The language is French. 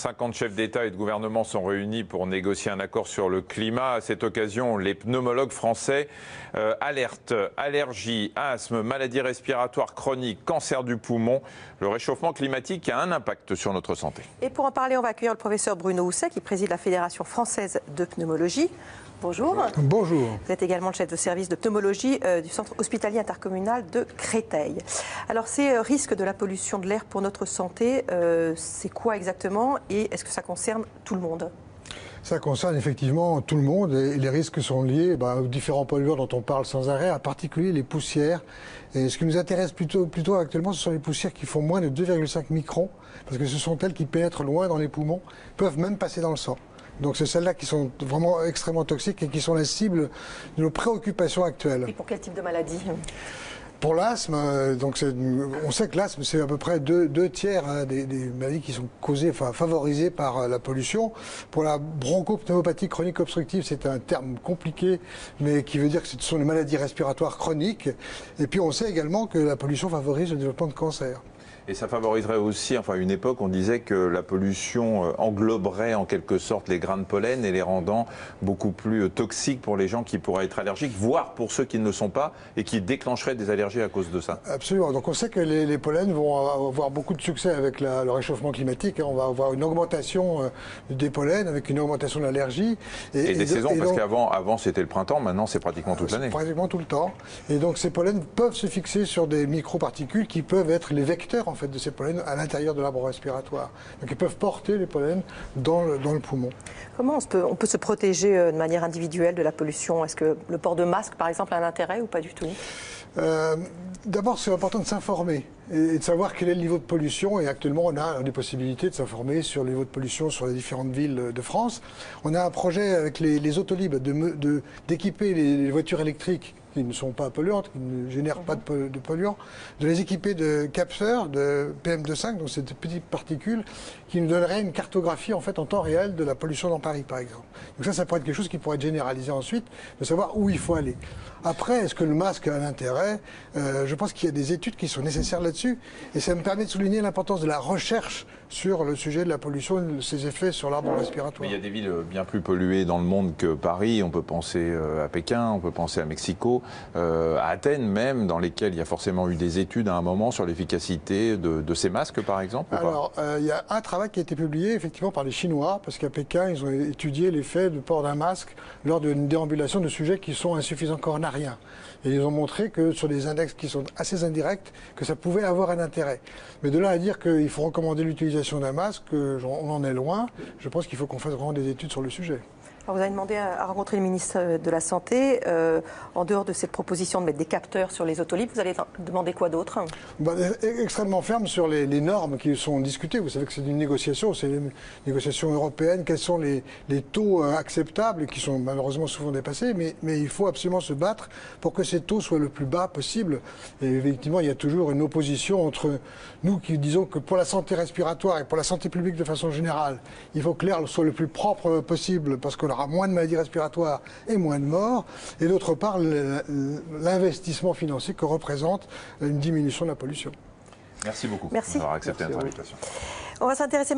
50 chefs d'État et de gouvernement sont réunis pour négocier un accord sur le climat. À cette occasion, les pneumologues français alertent allergies, asthme, maladies respiratoires chroniques, cancer du poumon. Le réchauffement climatique a un impact sur notre santé. Et pour en parler, on va accueillir le professeur Bruno Housset, qui préside la Fédération française de pneumologie. Bonjour. Bonjour. Vous êtes également le chef de service de pneumologie du centre hospitalier intercommunal de Créteil. Alors, ces risques de la pollution de l'air pour notre santé, c'est quoi exactement et est-ce que ça concerne tout le monde ? Ça concerne effectivement tout le monde et les risques sont liés aux différents polluants dont on parle sans arrêt, en particulier les poussières. Et ce qui nous intéresse plutôt actuellement, ce sont les poussières qui font moins de 2,5 microns, parce que ce sont elles qui pénètrent loin dans les poumons, peuvent même passer dans le sang. Donc c'est celles-là qui sont vraiment extrêmement toxiques et qui sont la cible de nos préoccupations actuelles. Et pour quel type de maladie ? Pour l'asthme, on sait que l'asthme, c'est à peu près deux tiers des maladies qui sont causées, favorisées par la pollution. Pour la bronchopneumopathie chronique obstructive, c'est un terme compliqué, mais qui veut dire que ce sont les maladies respiratoires chroniques. Et puis on sait également que la pollution favorise le développement de cancer. Et ça favoriserait aussi, à une époque, on disait que la pollution engloberait en quelque sorte les grains de pollen et les rendant beaucoup plus toxiques pour les gens qui pourraient être allergiques, voire pour ceux qui ne le sont pas et qui déclencheraient des allergies à cause de ça. Absolument. Donc on sait que les pollens vont avoir beaucoup de succès avec le réchauffement climatique. On va avoir une augmentation des pollens avec une augmentation de l'allergie. Et des saisons, parce qu'avant c'était le printemps, maintenant c'est pratiquement toute l'année. Pratiquement tout le temps. Et donc ces pollens peuvent se fixer sur des microparticules qui peuvent être les vecteurs de ces pollens à l'intérieur de l'arbre respiratoire. Donc ils peuvent porter les pollens dans le poumon. Comment on peut se protéger de manière individuelle de la pollution ? Est-ce que le port de masque, par exemple, a un intérêt ou pas du tout ? D'abord, c'est important de s'informer et de savoir quel est le niveau de pollution. Et actuellement, on a des possibilités de s'informer sur le niveau de pollution sur les différentes villes de France. On a un projet avec les Autolib d'équiper les voitures électriques qui ne sont pas polluantes, qui ne génèrent pas de polluants, de les équiper de capteurs de PM2,5, donc c'est des petites particules qui nous donneraient une cartographie en temps réel de la pollution dans Paris, par exemple. Donc ça pourrait être quelque chose qui pourrait être généralisé ensuite, de savoir où il faut aller. Après, est-ce que le masque a un intérêt ? Je pense qu'il y a des études qui sont nécessaires là-dessus, et ça me permet de souligner l'importance de la recherche sur le sujet de la pollution et de ses effets sur l'arbre respiratoire. Mais il y a des villes bien plus polluées dans le monde que Paris. On peut penser à Pékin, on peut penser à Mexico, à Athènes même, dans lesquelles il y a forcément eu des études à un moment sur l'efficacité de ces masques, par exemple. Alors, il y a un travail qui a été publié effectivement par les Chinois, parce qu'à Pékin, ils ont étudié l'effet du port d'un masque lors d'une déambulation de sujets qui sont insuffisants coronariens. Et ils ont montré que sur des index qui sont assez indirects, que ça pouvait avoir un intérêt. Mais de là à dire qu'il faut recommander l'utilisation d'un masque, on en est loin. Je pense qu'il faut qu'on fasse vraiment des études sur le sujet. Alors vous avez demandé à rencontrer le ministre de la Santé. En dehors de cette proposition de mettre des capteurs sur les Autolib, vous allez demander quoi d'autre ? Extrêmement ferme sur les normes qui sont discutées. Vous savez que c'est une négociation, c'est une négociation européenne. Quels sont les taux acceptables, qui sont malheureusement souvent dépassés, mais il faut absolument se battre pour que ces taux soient le plus bas possible. Et effectivement, il y a toujours une opposition entre nous qui disons que pour la santé respiratoire et pour la santé publique de façon générale, il faut que l'air soit le plus propre possible, parce qu'on aura moins de maladies respiratoires et moins de morts, et d'autre part l'investissement financier que représente une diminution de la pollution. Merci beaucoup d'avoir accepté notre invitation. On va s'intéresser